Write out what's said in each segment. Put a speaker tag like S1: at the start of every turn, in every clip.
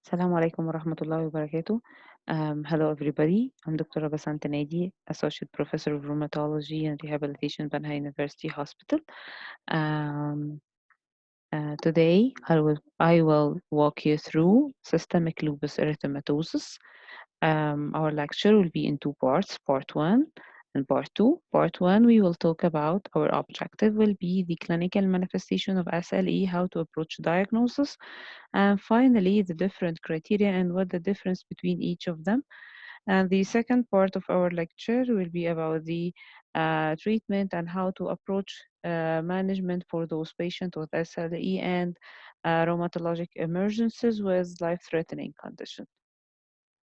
S1: السلام عليكم ورحمة الله وبركاته. Hello everybody. I'm Dr. Rabasant Nadi, Associate Professor of Rheumatology and Rehabilitation, Banha University Hospital. Um, Today I will walk you through systemic lupus erythematosus. Our lecture will be in two parts, part one and part two. Part one, we will talk about our objective will be the clinical manifestation of SLE, how to approach diagnosis, and finally the different criteria and what the difference between each of them. And the second part of our lecture will be about the treatment and how to approach management for those patients with SLE and rheumatologic emergencies with life-threatening conditions.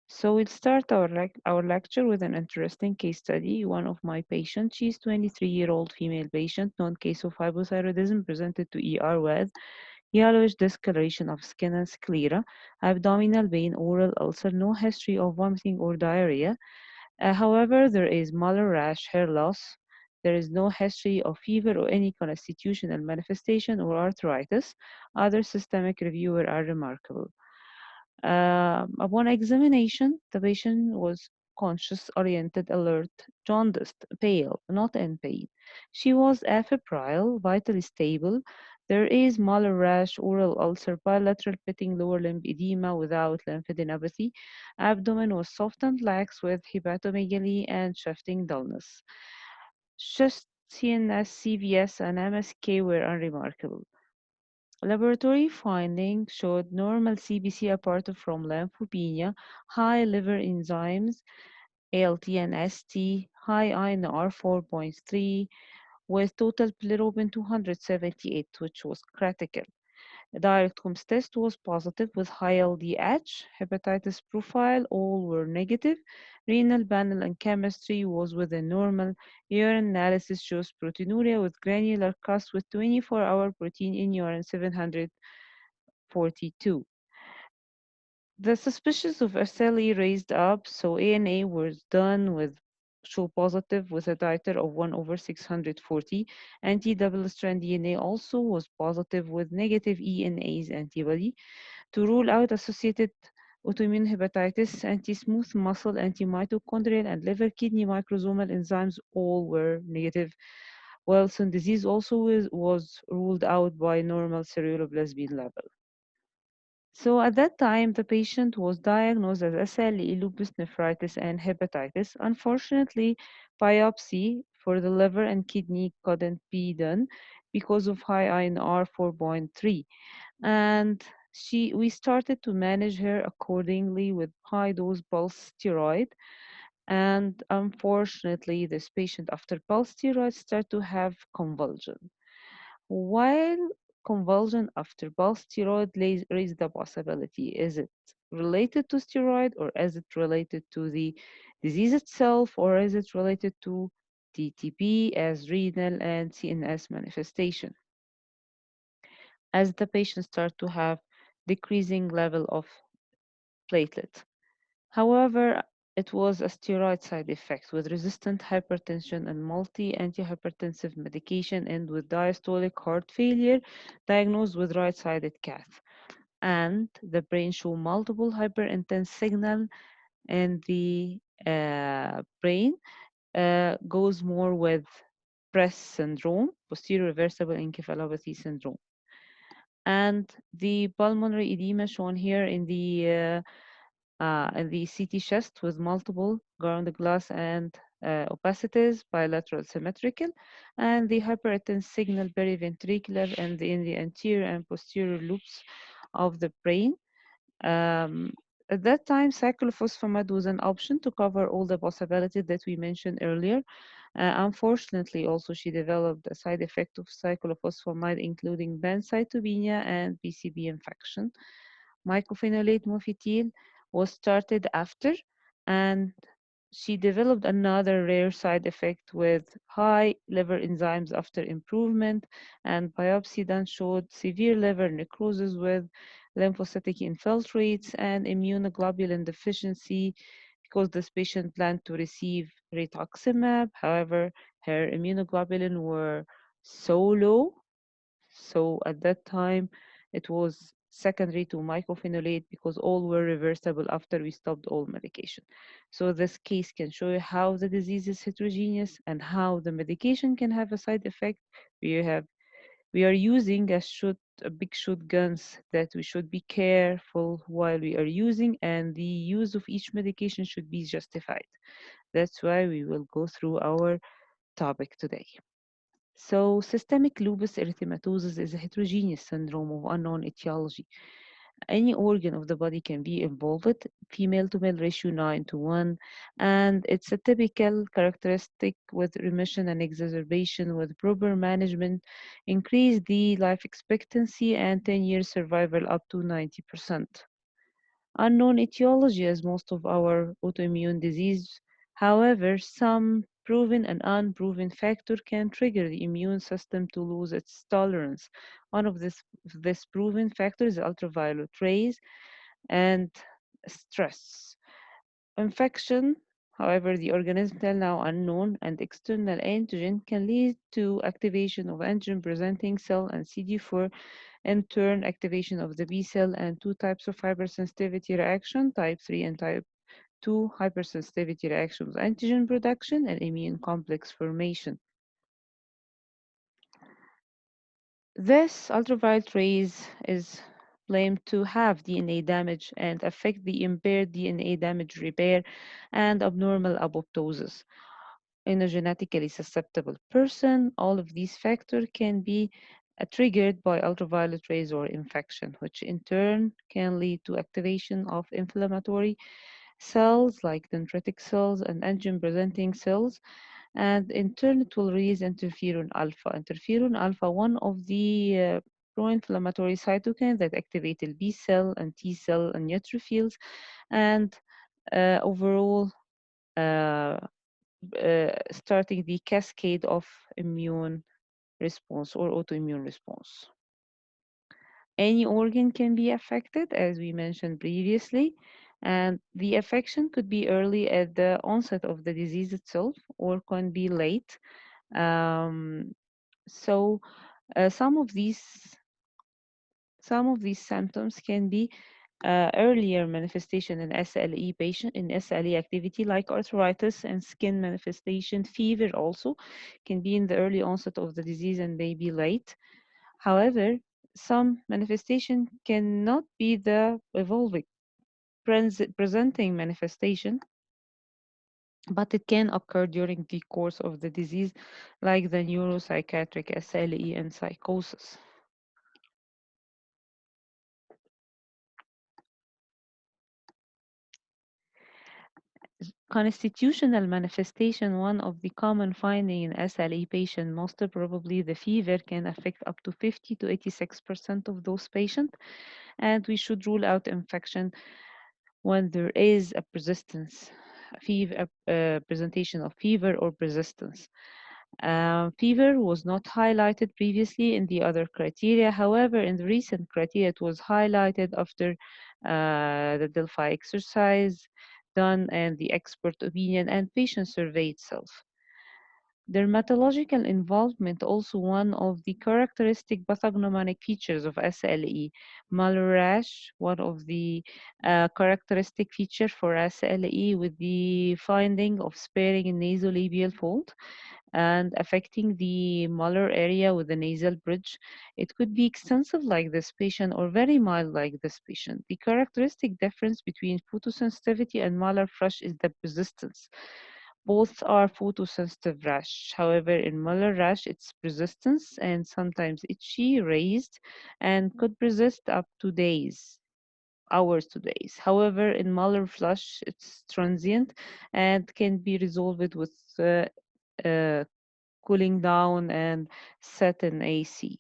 S1: So we'll start our lecture with an interesting case study. One of my patients, she's 23-year-old female patient, known case of hypothyroidism, presented to ER with yellowish discoloration of skin and sclera, abdominal pain, oral ulcer, no history of vomiting or diarrhea. However, there is malar rash, hair loss. There is no history of fever or any constitutional manifestation or arthritis. Other systemic reviewer are remarkable. Upon examination, the patient was conscious, oriented, alert, jaundiced, pale, not in pain. She was afebrile, vitally stable. There is malar rash, oral ulcer, bilateral pitting, lower limb edema without lymphadenopathy. Abdomen was soft and lax with hepatomegaly and shifting dullness. Chest, CNS, CVS, and MSK were unremarkable. Laboratory findings showed normal CBC apart from lymphopenia, high liver enzymes, ALT and ST, high INR 4.3, with total bilirubin 278, which was critical. A direct Holmes test was positive with high LDH, hepatitis profile, all were negative. Renal panel and chemistry was within normal. Urine analysis shows proteinuria with granular cast with 24-hour protein in urine 742. The suspicions of SLE raised up, so ANA was done with show positive with a titer of 1 over 640. Anti-double strand DNA also was positive with negative ENase antibody. To rule out associated autoimmune hepatitis, anti-smooth muscle, anti-mitochondrial, and liver kidney microsomal enzymes all were negative. Wilson disease also was ruled out by normal ceruloplasmin level. So at that time, the patient was diagnosed as SLE, lupus nephritis, and hepatitis. Unfortunately, biopsy for the liver and kidney couldn't be done because of high INR 4.3. And we started to manage her accordingly with high dose pulse steroid. And unfortunately, this patient after pulse steroid started to have convulsion. While convulsion after pulse steroid raise the possibility, is it related to steroid or is it related to the disease itself or is it related to TTP as renal and CNS manifestation? As the patient start to have decreasing level of platelets. However, it was a steroid side effect with resistant hypertension and multi-antihypertensive medication and with diastolic heart failure diagnosed with right-sided cath. And the brain show multiple hyperintense signal and the brain goes more with PRES syndrome, posterior reversible encephalopathy syndrome. And the pulmonary edema shown here in the CT chest with multiple ground glass and opacities, bilateral symmetrical, and the hyperintense signal periventricular and in the anterior and posterior lobes of the brain. Um, at that time, cyclophosphamide was an option to cover all the possibilities that we mentioned earlier. Unfortunately, also she developed a side effect of cyclophosphamide, including pancytopenia and PCB infection. Mycophenolate mofetil was started after, and she developed another rare side effect with high liver enzymes after improvement, and biopsy then showed severe liver necrosis with lymphocytic infiltrates and immunoglobulin deficiency because this patient planned to receive rituximab. However, her immunoglobulin were so low, so at that time it was secondary to mycophenolate because all were reversible after we stopped all medication. So this case can show you how the disease is heterogeneous and how the medication can have a side effect. We are using a big shotguns that we should be careful while we are using, and the use of each medication should be justified. That's why we will go through our topic today. So systemic lupus erythematosus is a heterogeneous syndrome of unknown etiology. Any organ of the body can be involved, female to male ratio 9:1, and it's a typical characteristic with remission and exacerbation with proper management, increase the life expectancy and 10-year survival up to 90%. Unknown etiology as most of our autoimmune disease. However, some proven and unproven factor can trigger the immune system to lose its tolerance. One of this proven factor is ultraviolet rays and stress. Infection, however, the organism till now unknown and external antigen can lead to activation of antigen-presenting cell and CD4, in turn activation of the B cell, and two types of hypersensitivity reaction, type 3 and type 2 hypersensitivity reactions, antigen production and immune complex formation. This ultraviolet rays is blamed to have DNA damage and affect the impaired DNA damage repair and abnormal apoptosis. In a genetically susceptible person, all of these factors can be triggered by ultraviolet rays or infection, which in turn can lead to activation of inflammatory cells like dendritic cells and antigen-presenting cells, and in turn it will release interferon alpha. Interferon alpha, one of the pro-inflammatory cytokines that activate the B cell and T cell and neutrophils, and overall uh, starting the cascade of immune response or autoimmune response. Any organ can be affected, as we mentioned previously, and the affection could be early at the onset of the disease itself or can be late. Um, so some of these symptoms can be earlier manifestation in SLE patient in SLE activity like arthritis and skin manifestation. Fever also can be in the early onset of the disease and may be late. However, some manifestation cannot be the evolving presenting manifestation, but it can occur during the course of the disease, like the neuropsychiatric SLE and psychosis. Constitutional manifestation, one of the common finding in SLE patient, most probably the fever can affect up to 50 to 86% of those patients, and we should rule out infection when there is a persistence, fever, presentation of fever or persistence. Fever was not highlighted previously in the other criteria. However, in the recent criteria, it was highlighted after the Delphi exercise done and the expert opinion and patient survey itself. Dermatological involvement, also one of the characteristic pathognomonic features of SLE. Malar rash, one of the characteristic feature for SLE with the finding of sparing in nasolabial fold and affecting the malar area with the nasal bridge. It could be extensive like this patient or very mild like this patient. The characteristic difference between photosensitivity and malar flush is the persistence. Both are photosensitive rash. However, in malar rash, it's persistence and sometimes itchy, raised, and could persist up to days, hours to days. However, in malar flush, it's transient and can be resolved with uh, cooling down and set in AC.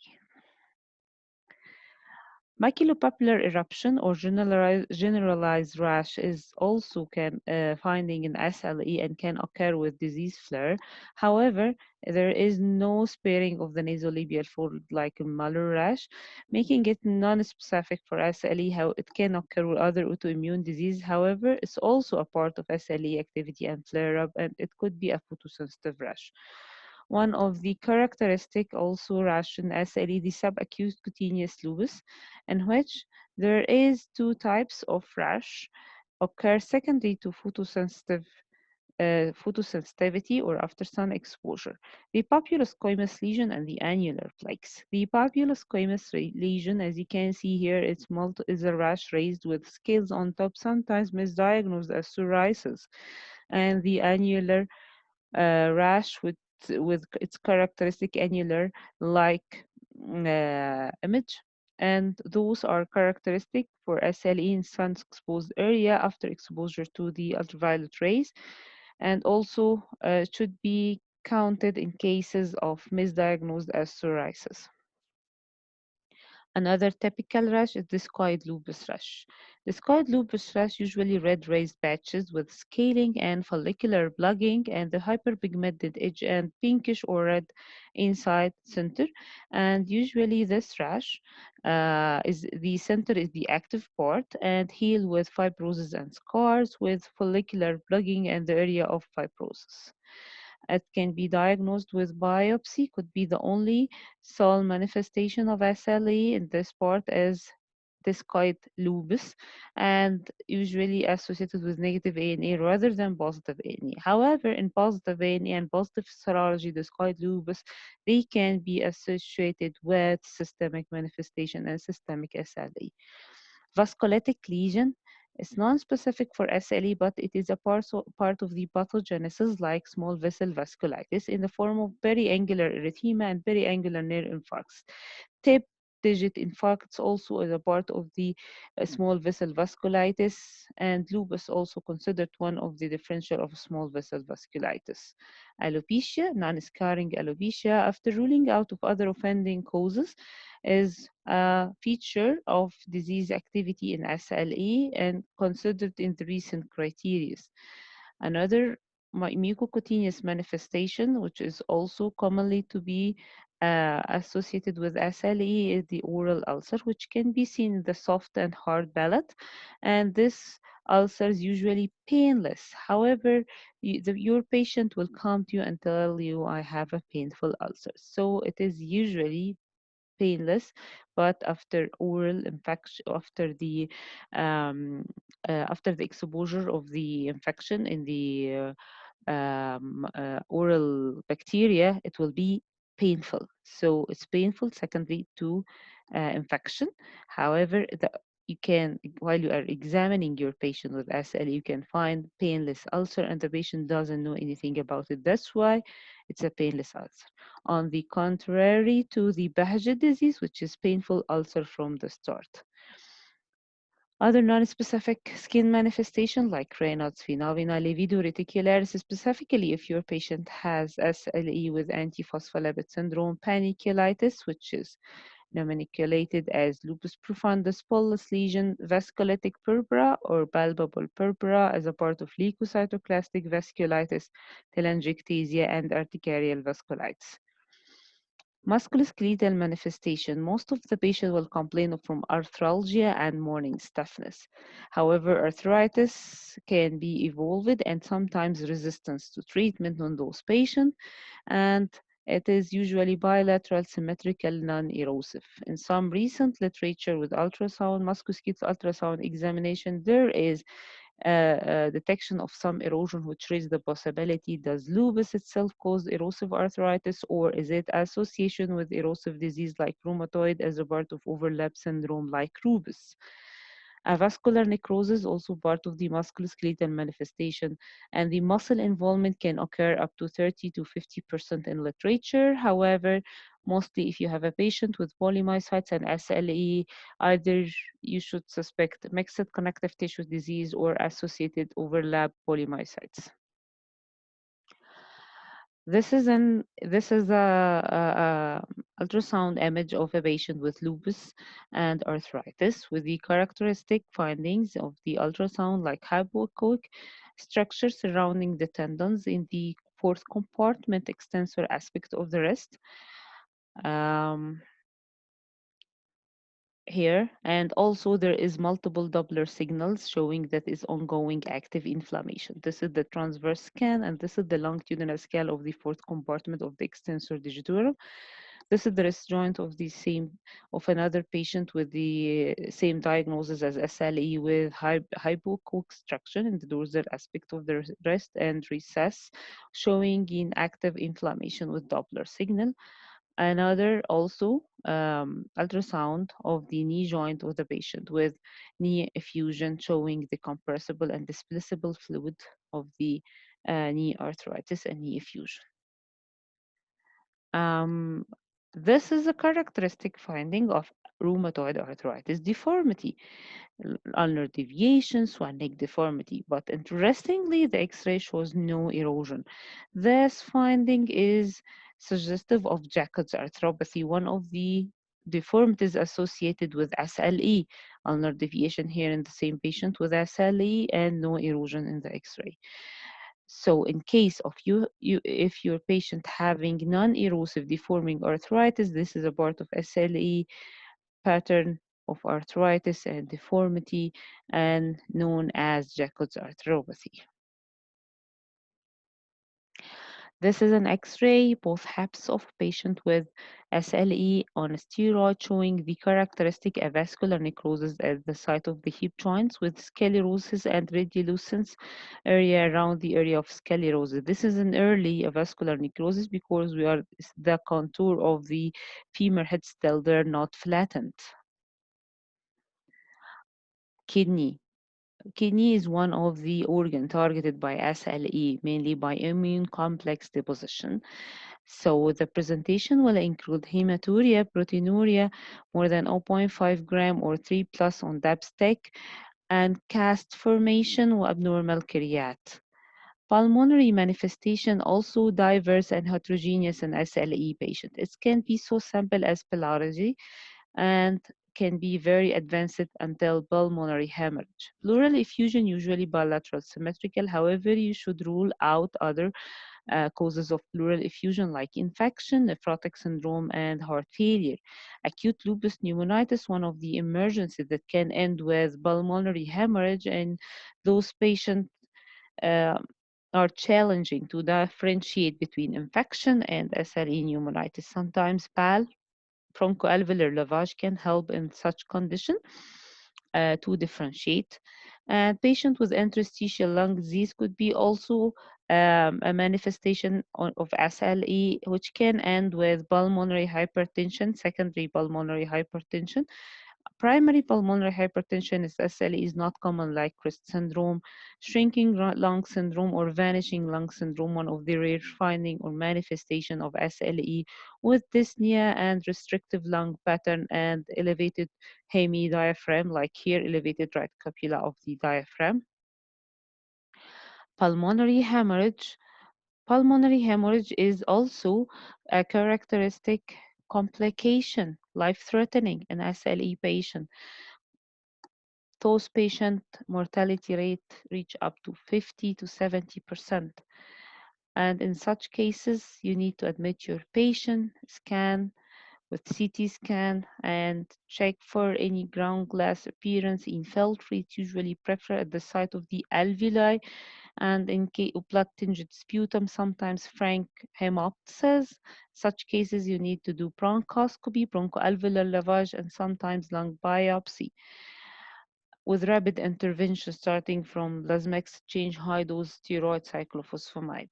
S1: Maculopapular eruption or generalized rash is also can finding in SLE and can occur with disease flare. However, there is no sparing of the nasolabial fold like in malar rash, making it non-specific for SLE. How it can occur with other autoimmune disease. However, it's also a part of SLE activity and flare-up, and it could be a photosensitive rash. One of the characteristic also rash in SLE, the subacute cutaneous lupus, in which There is two types of rash occur secondary to photosensitivity or after sun exposure. The papule squamous lesion and the annular plaques. The papule squamous lesion, as you can see here, is a rash raised with scales on top, sometimes misdiagnosed as psoriasis, and the annular rash with its characteristic annular like image, and those are characteristic for SLE in sun-exposed area after exposure to the ultraviolet rays, and also should be counted in cases of misdiagnosed as psoriasis. Another typical rash is discoid lupus rash. Discoid lupus rash usually red raised patches with scaling and follicular plugging and the hyperpigmented edge and pinkish or red inside center. And usually this rash is the center is the active part and heal with fibrosis and scars with follicular plugging and the area of fibrosis. It can be diagnosed with biopsy, could be the only sole manifestation of SLE in this part is discoid lupus and usually associated with negative ANA rather than positive ANA. However, in positive ANA and positive serology, discoid lupus, they can be associated with systemic manifestation and systemic SLE. Vasculitic lesion is non-specific for SLE, but it is a part of the pathogenesis like small vessel vasculitis in the form of periangular erythema and periangular nerve infarcts. Tip digit infarcts also is a part of the small vessel vasculitis, and lupus also considered one of the differential of small vessel vasculitis. Alopecia, non-scarring alopecia, after ruling out of other offending causes, is a feature of disease activity in SLE and considered in the recent criteria. Another mucocutaneous manifestation, which is also commonly to be associated with SLE, is the oral ulcer, which can be seen in the soft and hard palate. And this ulcer is usually painless. However, your patient will come to you and tell you, I have a painful ulcer. So it is usually painless, but after oral infection, after the exposure of the infection in the oral bacteria, it will be painful. So it's painful secondary to infection. However, you can, while you are examining your patient with SL, you can find painless ulcer and the patient doesn't know anything about it. That's why it's a painless ulcer. On the contrary to the Behçet disease, which is painful ulcer from the start. Other non-specific skin manifestation like Raynaud's phenomena, livido reticularis, specifically if your patient has SLE with antiphospholipid syndrome, panniculitis, which is nomenclated as lupus profundus, bullous lesion, vasculitic purpura or palpable purpura as a part of leukocytoclastic vasculitis, telangiectasia, and arterial vasculitis. Musculoskeletal manifestation. Most of the patient will complain from arthralgia and morning stiffness. However, arthritis can be evolved and sometimes resistance to treatment on those patients, and it is usually bilateral, symmetrical, non-erosive. In some recent literature with ultrasound, musculoskeletal ultrasound examination, there is detection of some erosion, which raises the possibility, does lupus itself cause erosive arthritis, or is it association with erosive disease like rheumatoid as a part of overlap syndrome like lupus? Avascular necrosis also part of the musculoskeletal manifestation, and the muscle involvement can occur up to 30 to 50% in literature. However, mostly if you have a patient with polymyositis and SLE, either you should suspect mixed connective tissue disease or associated overlap polymyositis. This is a ultrasound image of a patient with lupus and arthritis with the characteristic findings of the ultrasound like hypoechoic structure surrounding the tendons in the fourth compartment extensor aspect of the wrist. Um, Here, and also there is multiple Doppler signals showing that is ongoing active inflammation. This is the transverse scan, and this is the longitudinal scale of the fourth compartment of the extensor digitorum. This is the wrist joint of another patient with the same diagnosis as SLE with hypoconstruction in the dorsal aspect of the wrist and recess, showing inactive inflammation with Doppler signal. Another also ultrasound of the knee joint of the patient with knee effusion showing the compressible and displaceable fluid of the knee arthritis and knee effusion. Um, this is a characteristic finding of rheumatoid arthritis deformity, ulnar deviation, swan neck deformity. But interestingly, the X-ray shows no erosion. This finding is suggestive of Jackals Arthropathy, one of the deformities associated with SLE, ulnar deviation here in the same patient with SLE and no erosion in the X-ray. So in case of if your patient having non-erosive deforming arthritis, this is a part of SLE pattern of arthritis and deformity and known as Jackals arthropathy. This is an X-ray, both halves of patient with SLE on steroid showing the characteristic avascular necrosis at the site of the hip joints with sclerosis and radiolucence area around the area of sclerosis. This is an early avascular necrosis because the contour of the femur head still there, not flattened. Kidney. Kidney is one of the organ targeted by SLE, mainly by immune complex deposition. So the presentation will include hematuria, proteinuria, more than 0.5 gram or 3 plus on DAPSTEC, and cast formation or abnormal creat. Pulmonary manifestation also diverse and heterogeneous in SLE patient. It can be so simple as pleurisy and can be very advanced until pulmonary hemorrhage. Pleural effusion usually bilateral symmetrical. However, you should rule out other causes of pleural effusion like infection, nephrotic syndrome, and heart failure. Acute lupus pneumonitis, one of the emergencies that can end with pulmonary hemorrhage, and those patients uh, are challenging to differentiate between infection and SLE pneumonitis. Sometimes PAL, bronchoalveolar lavage, can help in such condition to differentiate. And patient with interstitial lung disease could be also a manifestation of SLE, which can end with pulmonary hypertension, secondary pulmonary hypertension. Primary pulmonary hypertension is SLE is not common like CRIST syndrome, shrinking lung syndrome, or vanishing lung syndrome, one of the rare finding or manifestation of SLE with dyspnea and restrictive lung pattern and elevated hemidiaphragm, like here, elevated right cupula of the diaphragm. Pulmonary hemorrhage. Pulmonary hemorrhage is also a characteristic complication, life-threatening in SLE patient. Those patient mortality rate reach up to 50 to 70%. And in such cases, you need to admit your patient, scan with CT scan, and check for any ground glass appearance. Infiltrate usually prefer at the site of the alveoli, and in case of blood tinged sputum, sometimes frank hemoptysis. Such cases, you need to do bronchoscopy, bronchoalveolar lavage, and sometimes lung biopsy with rapid intervention starting from plasma exchange high-dose steroid cyclophosphamide.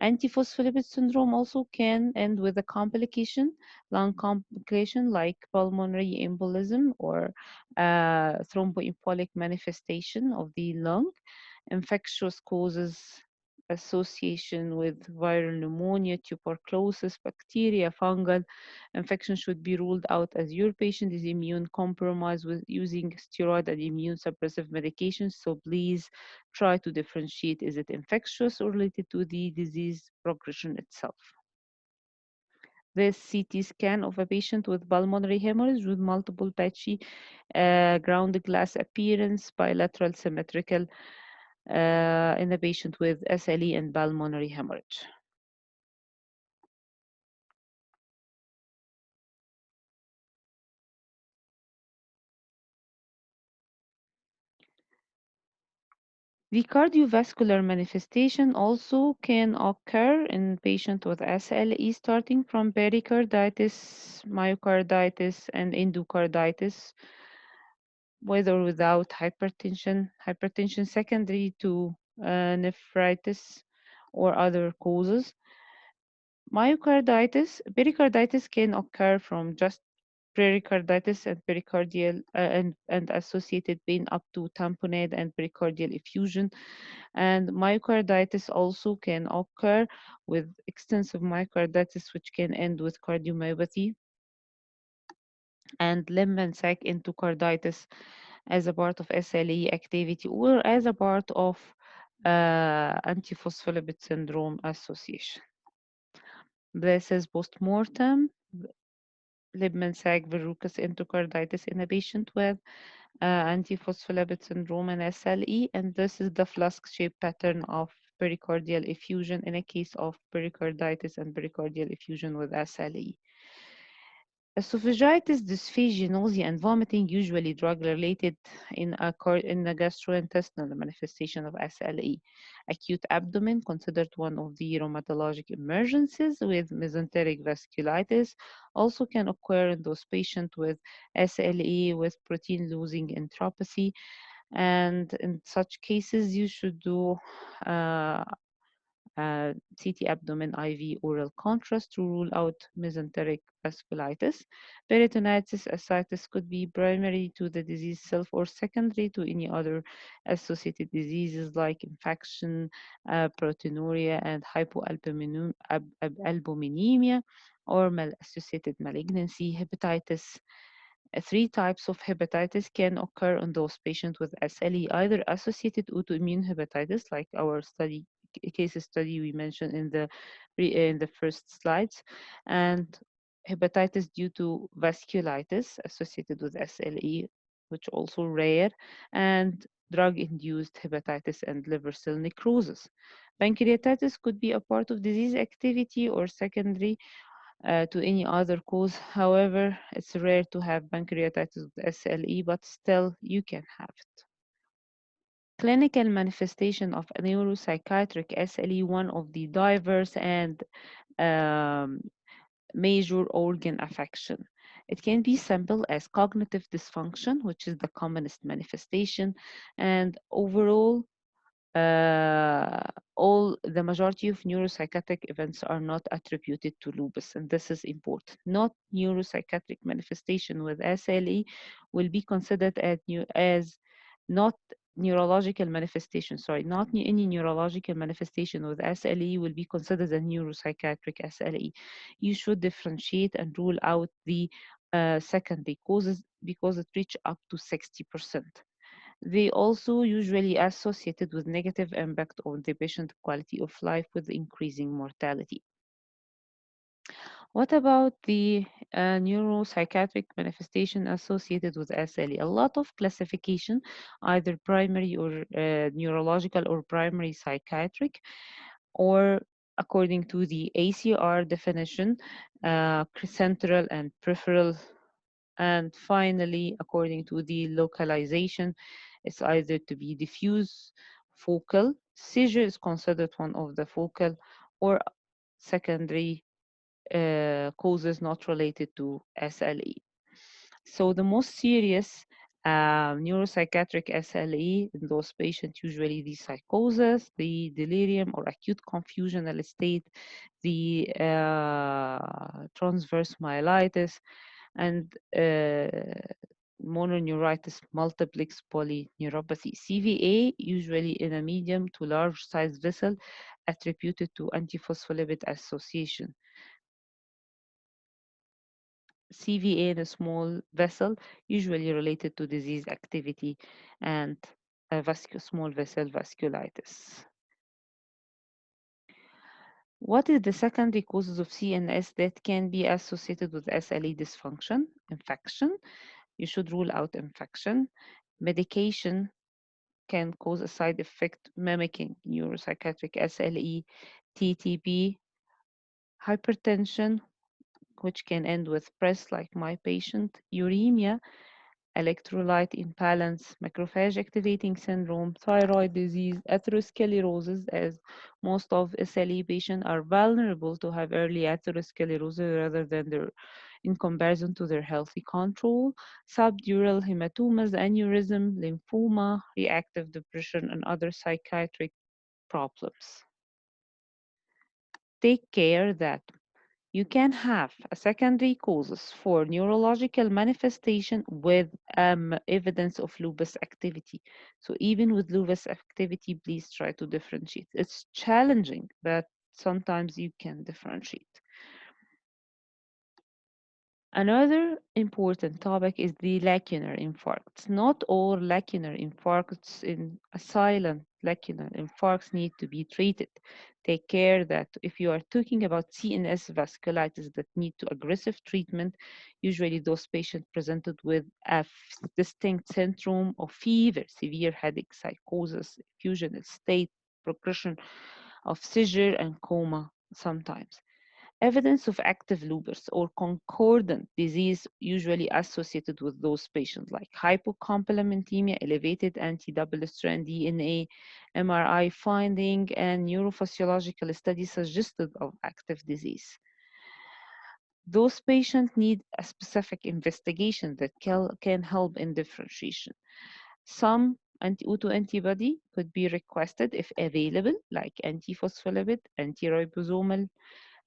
S1: Antiphospholipid syndrome also can end with a complication, lung complication like pulmonary embolism or thromboembolic manifestation of the lung, infectious causes association with viral pneumonia, tuberculosis, bacteria, fungal infection should be ruled out as your patient is immune compromised with using steroid and immune suppressive medications. So please try to differentiate, is it infectious or related to the disease progression itself. This CT scan of a patient with pulmonary hemorrhage with multiple patchy ground glass appearance, bilateral symmetrical in a patient with SLE and pulmonary hemorrhage. The cardiovascular manifestation also can occur in patients with SLE, starting from pericarditis, myocarditis, and endocarditis, with or without hypertension secondary to nephritis or other causes. Pericarditis can occur from just pericarditis and pericardial and associated pain up to tamponade and pericardial effusion. And myocarditis also can occur with extensive myocarditis, which can end with cardiomyopathy, and limb and sac endocarditis as a part of SLE activity or as a part of antiphospholipid syndrome association. This is postmortem limb and sac verrucous endocarditis in a patient with antiphospholipid syndrome and SLE, and this is the flask-shaped pattern of pericardial effusion in a case of pericarditis and pericardial effusion with SLE. Esophagitis, dysphagia, nausea, and vomiting, usually drug-related in a gastrointestinal manifestation of SLE. Acute abdomen, considered one of the rheumatologic emergencies with mesenteric vasculitis, also can occur in those patients with SLE with protein-losing enteropathy. And in such cases, you should do uh, CT abdomen IV oral contrast to rule out mesenteric vasculitis. Peritonitis ascites could be primary to the disease itself or secondary to any other associated diseases like infection, proteinuria, and hypoalbuminemia or associated malignancy. Hepatitis. Three types of hepatitis can occur in those patients with SLE, either associated autoimmune hepatitis, like our case study we mentioned in the first slides, and hepatitis due to vasculitis associated with SLE, which also rare, and drug-induced hepatitis and liver cell necrosis. Pancreatitis could be a part of disease activity or secondary to any other cause. However, it's rare to have pancreatitis with SLE, but still you can have it. Clinical manifestation of neuropsychiatric SLE, one of the diverse and um, major organ affection. It can be simple as cognitive dysfunction, which is the commonest manifestation, and overall uh, all the majority of neuropsychiatric events are not attributed to lupus, and this is important. Not neuropsychiatric manifestation with SLE will be considered as not neurological manifestation, sorry, not any neurological manifestation with SLE will be considered a neuropsychiatric SLE. You should differentiate and rule out the secondary causes because it reach up to 60%. They also usually associated with negative impact on the patient quality of life with increasing mortality. What about the neuropsychiatric manifestation associated with SLE? A lot of classification, either primary or neurological or primary psychiatric, or according to the ACR definition, central and peripheral. And finally, according to the localization, it's either to be diffuse, focal, seizure is considered one of the focal, or secondary causes not related to SLE. So the most serious neuropsychiatric SLE in those patients, usually the psychosis, the delirium or acute confusional state, the transverse myelitis, and mononeuritis multiplex polyneuropathy. CVA, usually in a medium to large size vessel attributed to antiphospholipid association. CVA in a small vessel, usually related to disease activity and small vessel vasculitis. What is the secondary causes of CNS that can be associated with SLE dysfunction? Infection. You should rule out infection. Medication can cause a side effect mimicking neuropsychiatric SLE, TTP, hypertension, which can end with PRES like my patient, uremia, electrolyte imbalance, macrophage activating syndrome, thyroid disease, atherosclerosis, as most of SLE patients are vulnerable to have early atherosclerosis rather than in comparison to their healthy control, subdural hematomas, aneurysm, lymphoma, reactive depression, and other psychiatric problems. Take care that you can have a secondary causes for neurological manifestation with evidence of lupus activity. So even with lupus activity, please try to differentiate. It's challenging, but sometimes you can differentiate. Another important topic is the lacunar infarcts. Not all lacunar infarcts in a silent lacunar infarcts need to be treated. Take care that if you are talking about CNS vasculitis that need to aggressive treatment, usually those patients presented with a distinct syndrome of fever, severe headache, psychosis, fusional state, progression of seizure and coma sometimes. Evidence of active lupus or concordant disease usually associated with those patients like hypocomplementemia, elevated anti-double-strand DNA, MRI finding, and neurophysiological studies suggested of active disease. Those patients need a specific investigation that can help in differentiation. Some autoantibody could be requested if available, like antiphospholipid, anti-ribosomal,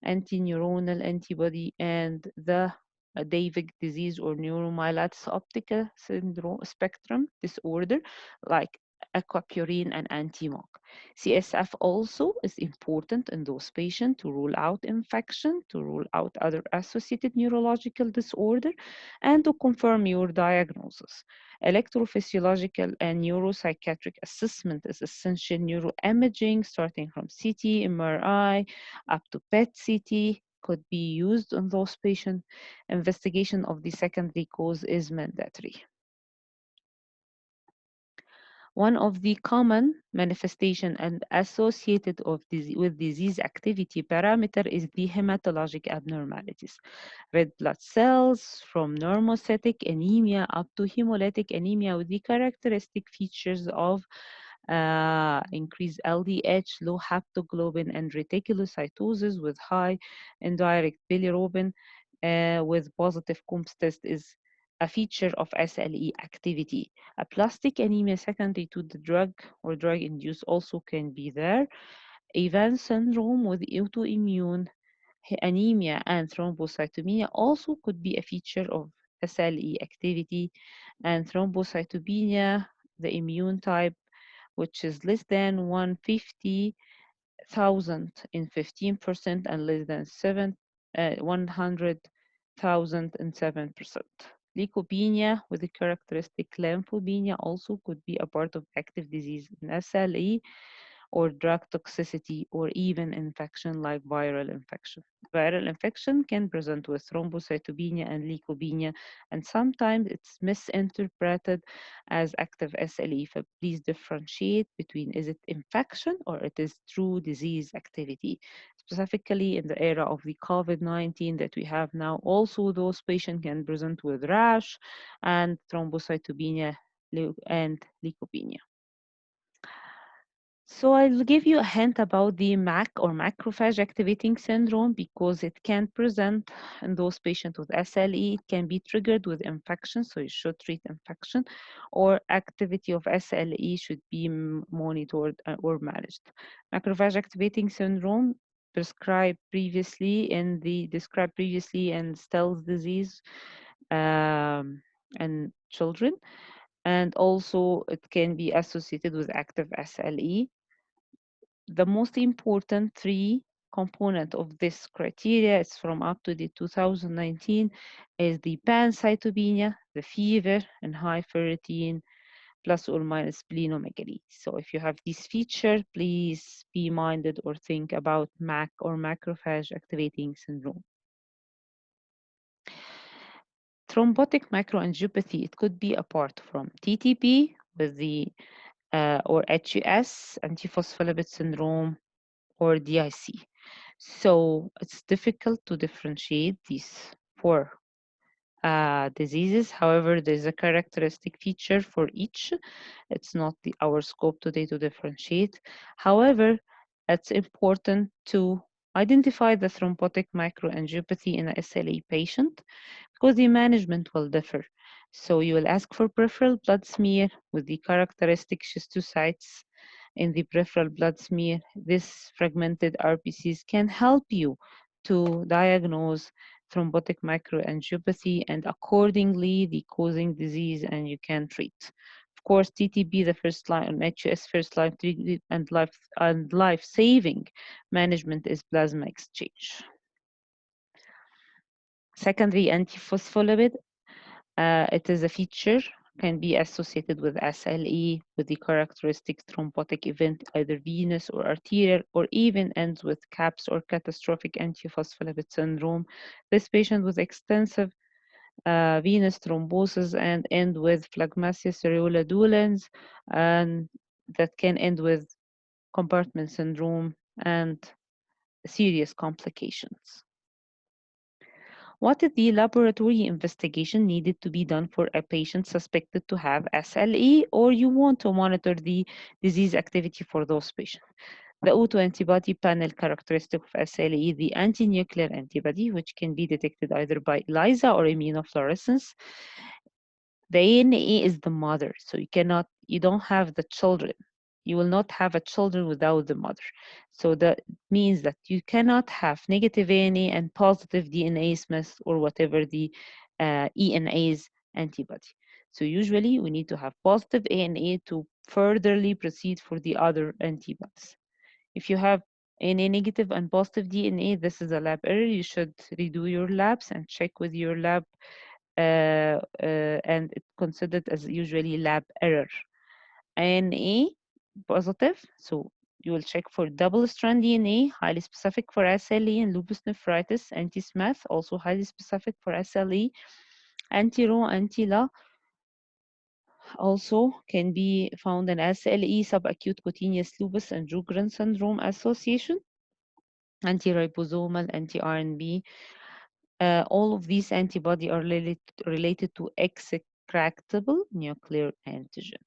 S1: anti-neuronal antibody, and the Davig disease or neuromyelitis optica syndrome spectrum disorder like aquaporine and anti-MOC. CSF also is important in those patients to rule out infection, to rule out other associated neurological disorder, and to confirm your diagnosis. Electrophysiological and neuropsychiatric assessment is essential. Neuroimaging starting from CT, MRI, up to PET-CT could be used on those patients. Investigation of the secondary cause is mandatory. One of the common manifestation and associated with disease activity parameter is the hematologic abnormalities. Red blood cells from normocytic anemia up to hemolytic anemia with the characteristic features of increased LDH, low haptoglobin, and reticulocytosis with high indirect bilirubin with positive Coombs test is a feature of SLE activity. Aplastic anemia secondary to the drug or drug-induced also can be there. Evans syndrome with autoimmune anemia and thrombocytopenia also could be a feature of SLE activity. And thrombocytopenia, the immune type, which is less than 150,000 in 15% and less than 100,000 in 7%. Leukopenia with the characteristic lymphopenia also could be a part of active disease in SLE or drug toxicity or even infection like viral infection. Viral infection can present with thrombocytopenia and leukopenia, and sometimes it's misinterpreted as active SLE. So please differentiate between is it infection or it is true disease activity. Specifically in the era of the COVID-19 that we have now, also those patients can present with rash and thrombocytopenia and leukopenia. So I'll give you a hint about the MAC or macrophage activating syndrome because it can present in those patients with SLE. It can be triggered with infection, so you should treat infection, or activity of SLE should be monitored or managed. Macrophage activating syndrome described previously in Stell's disease in children, and also it can be associated with active SLE. The most important three component of this criteria is from up to the 2019 is the pancytopenia, the fever, and high ferritin plus or minus splenomegaly. So if you have this feature, please be minded or think about MAC or macrophage activating syndrome. Thrombotic microangiopathy, it could be apart from TTP with the or HUS, antiphospholipid syndrome, or DIC. So it's difficult to differentiate these four diseases. However, there's a characteristic feature for each. It's not our scope today to differentiate. However, it's important to identify the thrombotic microangiopathy in a SLE patient because the management will differ. So you will ask for peripheral blood smear with the characteristic schistocytes in the peripheral blood smear. This fragmented RBCs can help you to diagnose thrombotic microangiopathy and accordingly the causing disease, and you can treat. Of course, TTB, the first line, HUS first line treatment and life-saving management is plasma exchange. Secondary, antiphospholipid. It is a feature, can be associated with SLE, with the characteristic thrombotic event, either venous or arterial, or even ends with CAPS or catastrophic antiphospholipid syndrome. This patient with extensive venous thrombosis and end with phlegmasia cereula dolens, and that can end with compartment syndrome and serious complications. What is the laboratory investigation needed to be done for a patient suspected to have SLE, or you want to monitor the disease activity for those patients? The autoantibody panel characteristic of SLE, the anti-nuclear antibody, which can be detected either by ELISA or immunofluorescence. The ANA is the mother, so you don't have the children. You will not have a children without the mother. So that means that you cannot have negative ANA and positive DNA Smith or whatever the ENA's antibody. So usually we need to have positive ANA to furtherly proceed for the other antibodies. If you have ANA negative and positive DNA, this is a lab error. You should redo your labs and check with your lab, and it's considered as usually lab error. ANA positive, so you will check for double-strand DNA, highly specific for SLE and lupus nephritis. Anti-Smith, also highly specific for SLE. Anti-Ro, anti-La, also can be found in SLE, subacute cutaneous lupus, and Sjogren syndrome association. Anti-ribosomal, anti-RNB. All of these antibodies are related to extractable nuclear antigen.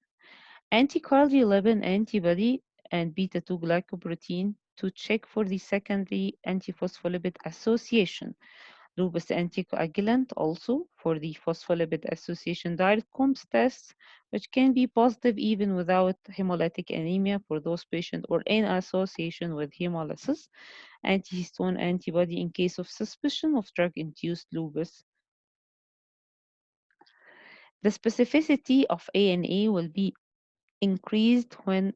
S1: Anti-cardiolipin antibody and beta-2 glycoprotein to check for the secondary antiphospholipid association. Lupus anticoagulant also for the phospholipid association direct comps tests, which can be positive even without hemolytic anemia for those patients or in association with hemolysis. Antihistone antibody in case of suspicion of drug-induced lupus. The specificity of ANA will be increased when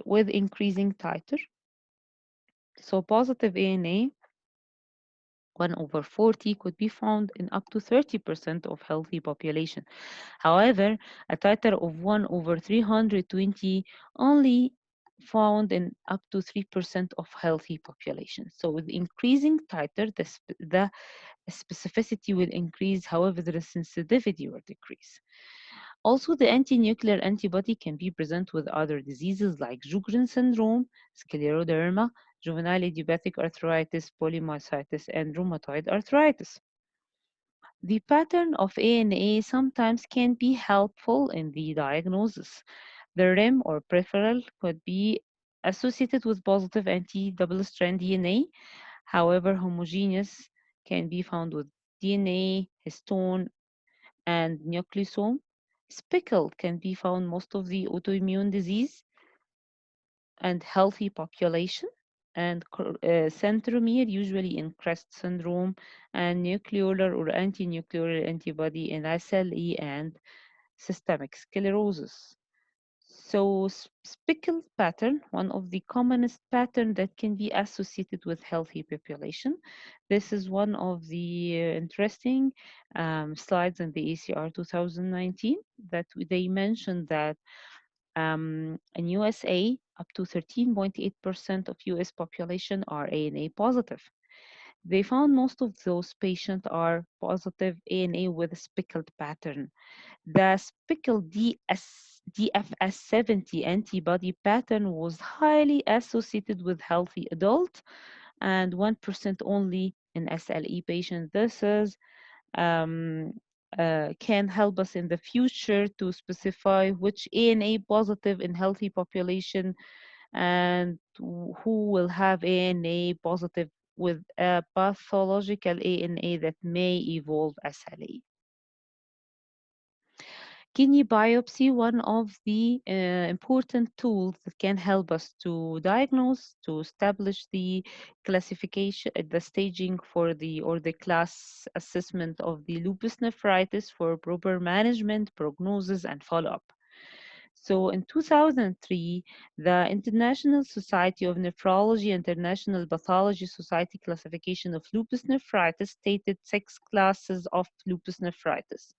S1: with increasing titer. So positive ANA 1/40 could be found in up to 30% of healthy population. However, a titer of 1/320 only found in up to 3% of healthy population. So with increasing titer, the specificity will increase, however, the sensitivity will decrease. Also, the anti-nuclear antibody can be present with other diseases like Sjogren syndrome, scleroderma, juvenile idiopathic arthritis, polymyositis, and rheumatoid arthritis. The pattern of ANA sometimes can be helpful in the diagnosis. The rim or peripheral could be associated with positive anti-double-strand DNA. However, homogeneous can be found with DNA, histone, and nucleosome. Speckled can be found most of the autoimmune disease and healthy population, and centromere usually in CREST syndrome, and nucleolar or anti-nuclear antibody in SLE and systemic sclerosis. So speckled pattern, one of the commonest pattern that can be associated with healthy population. This is one of the interesting slides in the ACR 2019 that they mentioned that in USA, up to 13.8% of US population are ANA positive. They found most of those patients are positive ANA with a speckled pattern. The speckled DFS70 antibody pattern was highly associated with healthy adult and 1% only in SLE patients. This is um, can help us in the future to specify which ANA positive in healthy population and who will have ANA positive with a pathological ANA that may evolve SLE. Kidney biopsy, one of the important tools that can help us to diagnose, to establish the classification, the staging for the or the class assessment of the lupus nephritis for proper management, prognosis, and follow-up. So in 2003, the International Society of Nephrology, International Pathology Society classification of lupus nephritis stated 6 classes of lupus nephritis.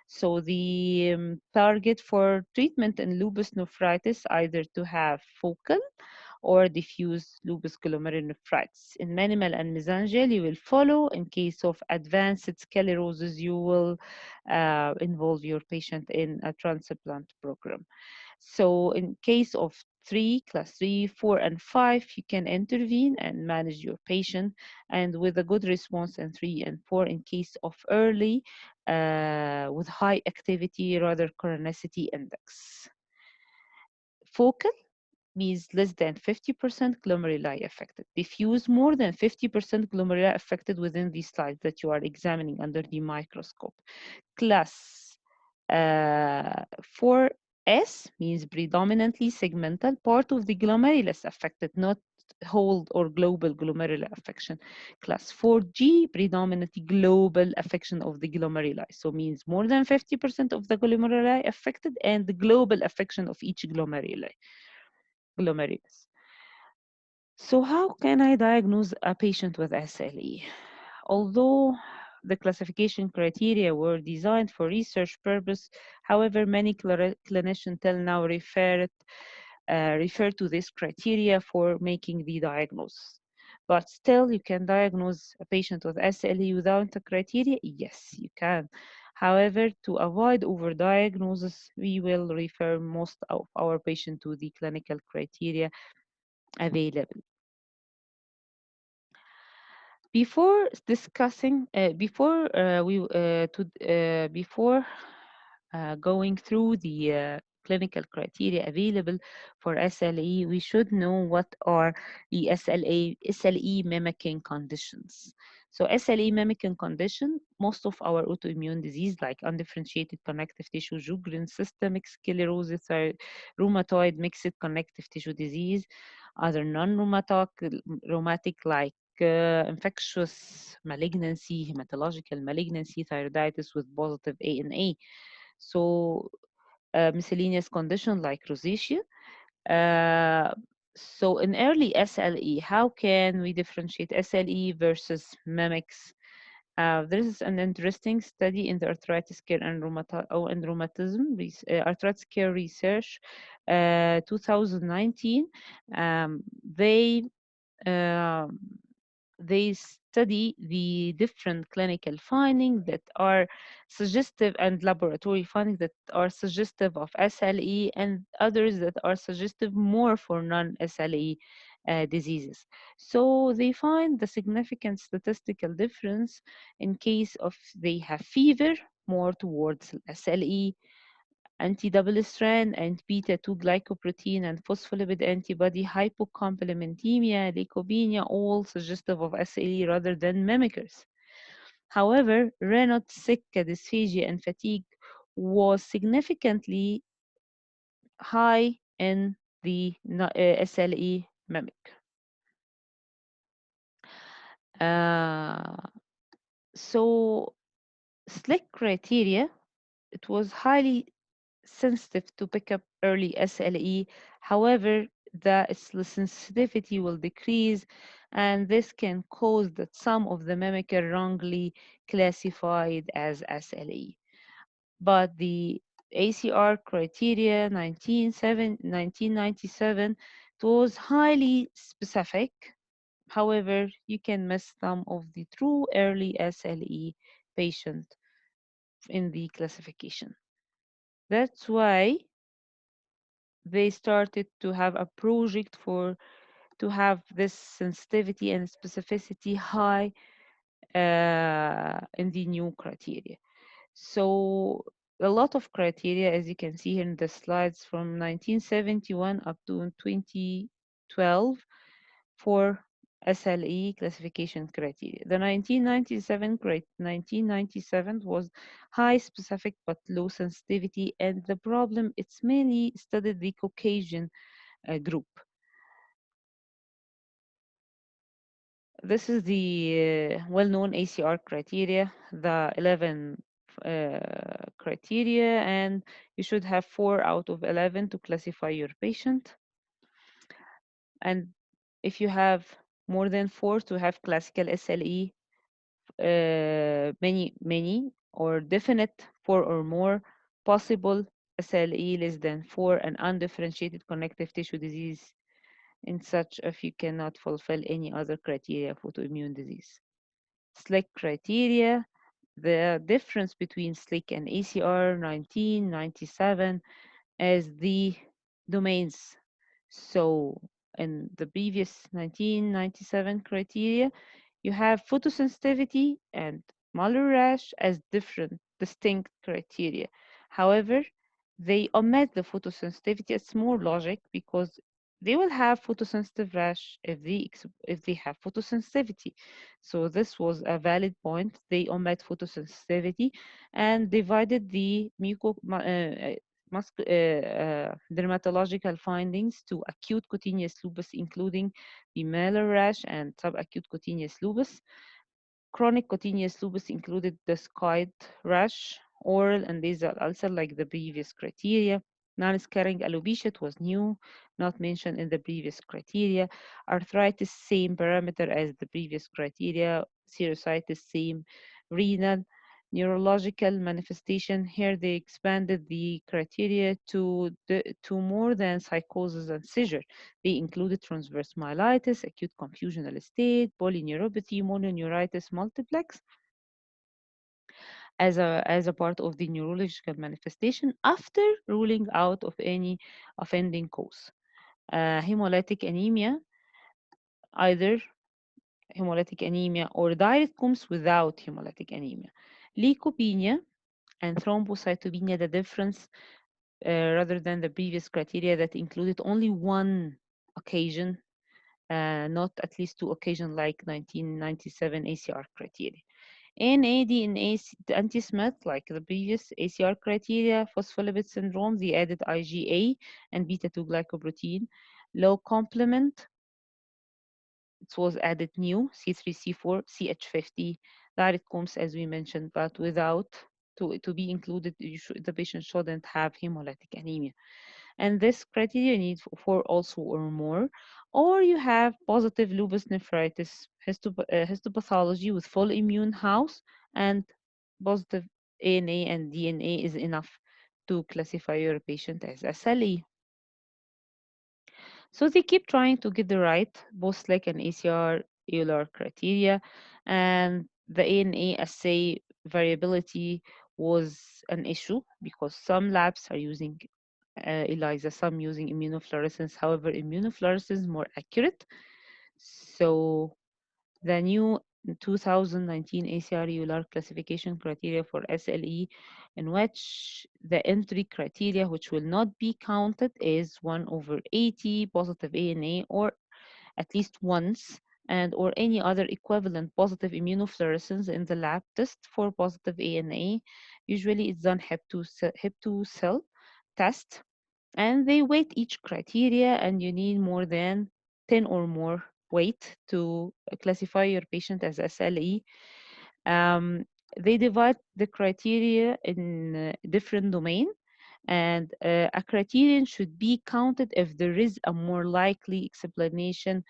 S1: So the target for treatment in lupus nephritis either to have focal or diffuse lupus glomerulonephritis. In minimal and mesangial, you will follow. In case of advanced sclerosis, you will involve your patient in a transplant program. So in case of class 3, 4, and 5, you can intervene and manage your patient, and with a good response in 3 and 4 in case of early with high activity, rather chronicity index. Focal means less than 50% glomeruli affected. Diffuse, more than 50% glomeruli affected within these slides that you are examining under the microscope. Class 4S means predominantly segmental, part of the glomerulus affected, not whole or global glomerular affection. Class 4G, predominantly global affection of the glomeruli. So means more than 50% of the glomeruli affected and the global affection of each glomerulus. So how can I diagnose a patient with SLE? Although the classification criteria were designed for research purpose, however, many clinicians till now refer to this criteria for making the diagnosis. But still, you can diagnose a patient with SLE without the criteria? Yes, you can. However, to avoid overdiagnosis, we will refer most of our patients to the clinical criteria available. Before discussing, before going through the clinical criteria available for SLE, we should know what are the SLE mimicking conditions. So SLE mimicking condition, most of our autoimmune disease like undifferentiated connective tissue, Sjogren's, systemic sclerosis, rheumatoid mixed connective tissue disease, other non-rheumatic like infectious malignancy, hematological malignancy, thyroiditis with positive ANA. So miscellaneous condition like rosacea. Uh, so in early SLE, how can we differentiate SLE versus mimics? There is an interesting study in the arthritis care and rheumatism, arthritis care research, 2019. They um, they study the different clinical findings that are suggestive and laboratory findings that are suggestive of SLE and others that are suggestive more for non-SLE diseases. So they find the significant statistical difference in case of they have fever more towards SLE, anti-double strand and beta-2 glycoprotein and phospholipid antibody, hypocomplementemia, leukopenia, all suggestive of SLE rather than mimickers. However, Raynaud, sicca, dysphagia, and fatigue was significantly high in the SLE mimic. Uh, so, SLEC criteria, it was highly sensitive to pick up early SLE. However, the sensitivity will decrease, and this can cause that some of the mimic are wrongly classified as SLE. But the ACR criteria 1997, it was highly specific. However, you can miss some of the true early SLE patient in the classification. That's why they started to have a project for to have this sensitivity and specificity high in the new criteria. So a lot of criteria, as you can see here in the slides, from 1971 up to 2012 for SLE classification criteria. The 1997 was high specific but low sensitivity, and the problem, it's mainly studied the Caucasian group. This is the well-known ACR criteria, the 11 criteria, and you should have 4 out of 11 to classify your patient. And if you have more than 4 to have classical SLE, many or definite 4 or more, possible SLE less than 4, and undifferentiated connective tissue disease. In such, if you cannot fulfill any other criteria of autoimmune disease. SLEC criteria, the difference between SLEC and ACR 1997 as the domains. So in the previous 1997 criteria, you have photosensitivity and Muller rash as different, distinct criteria. However, they omit the photosensitivity. It's more logic because they will have photosensitive rash if they have photosensitivity. So this was a valid point. They omit photosensitivity and divided the dermatological findings to acute cutaneous lupus, including the Muller rash and subacute cutaneous lupus. Chronic cutaneous lupus included the scoid rash, oral and nasal ulcer like the previous criteria. Non-scarring alopecia, it was new, not mentioned in the previous criteria. Arthritis, same parameter as the previous criteria. Serositis, same. Renal, neurological manifestation. Here they expanded the criteria to more than psychosis and seizure. They included transverse myelitis, acute confusional state, polyneuropathy, mononeuritis multiplex as a part of the neurological manifestation after ruling out of any offending cause. Hemolytic anemia, either hemolytic anemia or direct comes without hemolytic anemia. Leukopenia and thrombocytopenia, the difference rather than the previous criteria that included only one occasion, not at least 2 occasions like 1997 ACR criteria. NAD and anti-Smith, like the previous ACR criteria, phospholipid syndrome, they added IgA and beta-2 glycoprotein. Low complement, it was added new, C3, C4, CH50, direct comes as we mentioned, but without, to be included, the patient shouldn't have hemolytic anemia. And this criteria need for also or more, or you have positive lupus nephritis histopathology with full immune house, and positive ANA and DNA is enough to classify your patient as SLE. So they keep trying to get the right both SLEC and ACR EULAR criteria, and the ANA assay variability was an issue because some labs are using ELISA, some using immunofluorescence. However, immunofluorescence is more accurate. So the new 2019 ACR EULAR classification criteria for SLE, in which the entry criteria which will not be counted is 1/80 positive ANA or at least once, and or any other equivalent positive immunofluorescence in the lab test for positive ANA. Usually it's done Hep2 cell test, and they weight each criteria, and you need more than 10 or more weight to classify your patient as SLE. They divide the criteria in different domain, and a criterion should be counted if there is a more likely explanation.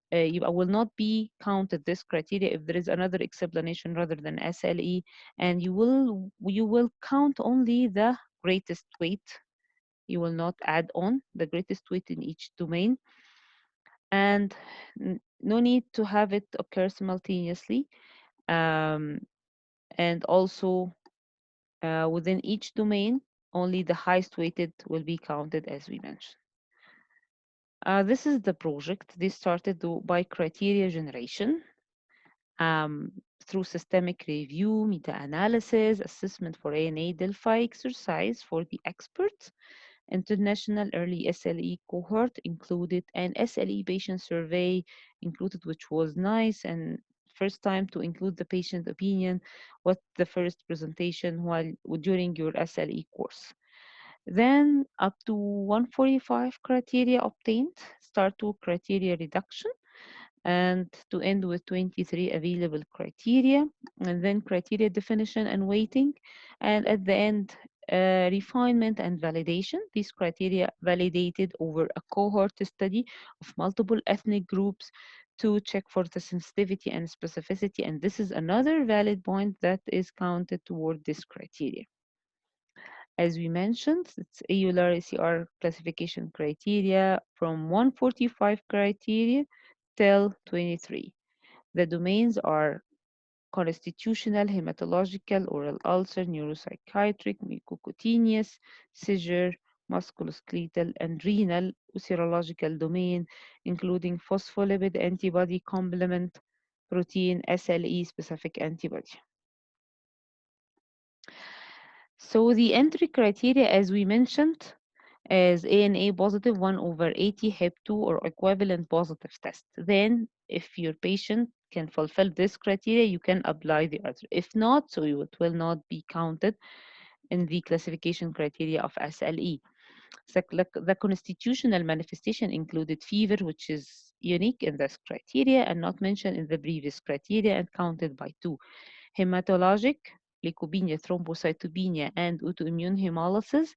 S1: You will not be counted this criteria if there is another explanation rather than SLE, and you will count only the greatest weight. You will not add on the greatest weight in each domain, and no need to have it occur simultaneously. Um, and also within each domain, only the highest weighted will be counted as we mentioned. This is the project. They started by criteria generation. through systemic review, meta-analysis, assessment for ANA Delphi exercise for the experts, international early SLE cohort included, and SLE patient survey included, which was nice, and first time to include the patient opinion, what the first presentation while during your SLE course. Then up to 145 criteria obtained, start to criteria reduction, and to end with 23 available criteria, and then criteria definition and weighting, and at the end, refinement and validation. These criteria validated over a cohort study of multiple ethnic groups to check for the sensitivity and specificity, and this is another valid point that is counted toward this criteria. As we mentioned, it's EULAR ACR classification criteria from 145 criteria till 23. The domains are constitutional, hematological, oral ulcer, neuropsychiatric, mucocutaneous, seizure, musculoskeletal, and renal serological domain, including phospholipid antibody complement protein, SLE specific antibody. So the entry criteria, as we mentioned, is ANA positive 1/80 Hep2 or equivalent positive test. Then, if your patient can fulfill this criteria, you can apply the other. If not, so it will not be counted in the classification criteria of SLE. So the constitutional manifestation included fever, which is unique in this criteria and not mentioned in the previous criteria and counted by 2. Hematologic, leukopenia, thrombocytopenia, and autoimmune hemolysis,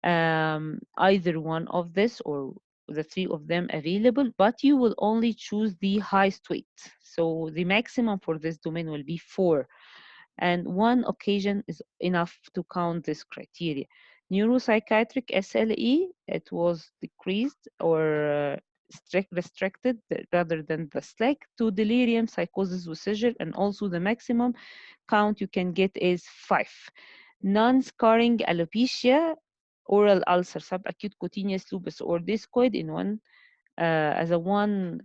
S1: either one of this or the 3 of them available, but you will only choose the highest weight. So the maximum for this domain will be 4, and one occasion is enough to count this criteria. Neuropsychiatric SLE, it was decreased or restricted rather than the SLEC to delirium, psychosis with seizure, and also the maximum count you can get is 5. Non-scarring alopecia, oral ulcer, subacute cutaneous lupus, or discoid in one as a one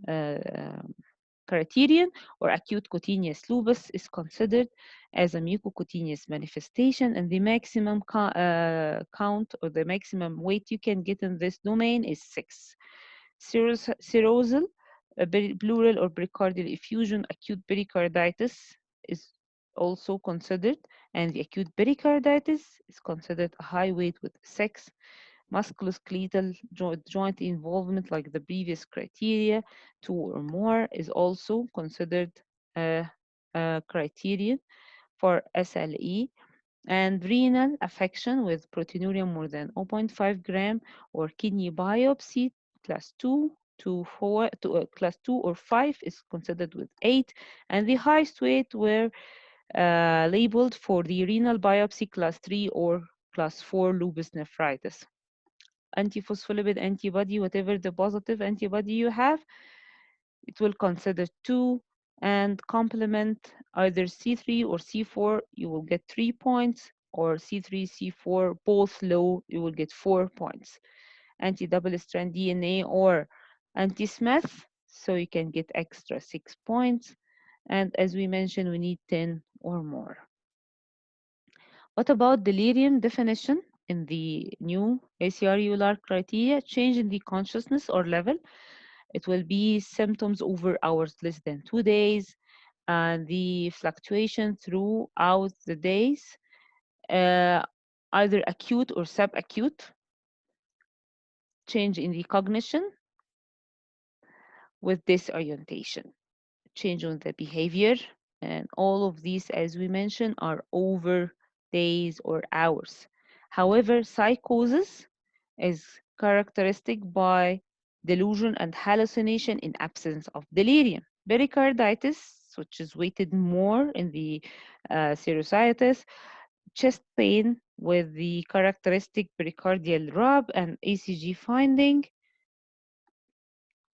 S1: criterion, or acute cutaneous lupus is considered as a mucocutaneous manifestation, and the maximum count or the maximum weight you can get in this domain is 6. Cirrhosis, pleural or pericardial effusion, acute pericarditis is also considered, and the acute pericarditis is considered a high weight with 6. Musculoskeletal joint involvement, like the previous criteria, 2 or more, is also considered a criterion for SLE. And renal affection with proteinuria more than 0.5 gram or kidney biopsy class 2 to 4 to class 2 or 5 is considered with 8, and the highest weight were labeled for the renal biopsy class 3 or class 4 lupus nephritis. Antiphospholipid antibody, whatever the positive antibody you have, it will consider 2, and complement either C3 or C4, you will get 3 points, or C3, C4, both low, you will get 4 points. Anti-double strand DNA or anti-Smith, so you can get extra 6 points. And as we mentioned, we need 10 or more. What about delirium definition? In the new ACR criteria, change in the consciousness or level. It will be symptoms over hours less than 2 days, and the fluctuation throughout the days, either acute or subacute. Change in the cognition with disorientation. Change on the behavior, and all of these, as we mentioned, are over days or hours. However, psychosis is characteristic by delusion and hallucination in absence of delirium. Pericarditis, which is weighted more in the serositis, chest pain with the characteristic pericardial rub and ECG finding,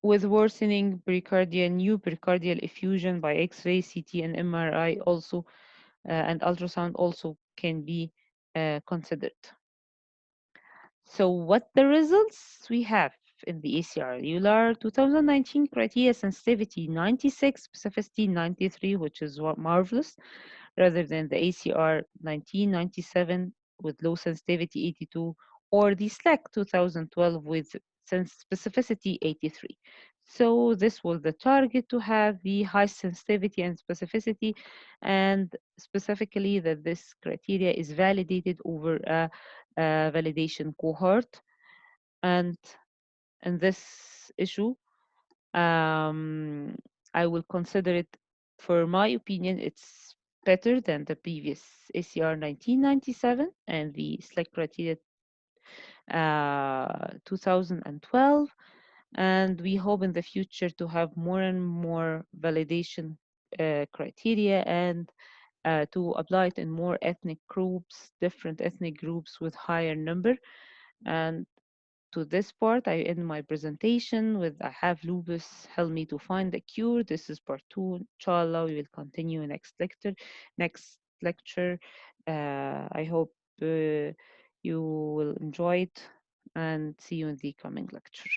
S1: with worsening pericardial, new pericardial effusion by X-ray, CT, and MRI also, and ultrasound also can be considered. So what the results we have? in the ACR. EULAR 2019 criteria sensitivity 96, specificity 93, which is what marvelous, rather than the ACR 1997 with low sensitivity 82, or the SLEC 2012 with specificity 83. So this was the target, to have the high sensitivity and specificity, and specifically that this criteria is validated over a validation cohort. And in this issue, um, I will consider it, for my opinion, it's better than the previous ACR 1997 and the SLEC criteria 2012. And we hope in the future to have more and more validation criteria, and to apply it in more ethnic groups, different ethnic groups with higher number. And to this part, I end my presentation with I have lupus, help me to find the cure. This is part 2. Inshallah, we will continue next lecture. I hope you will enjoy it, and see you in the coming lecture.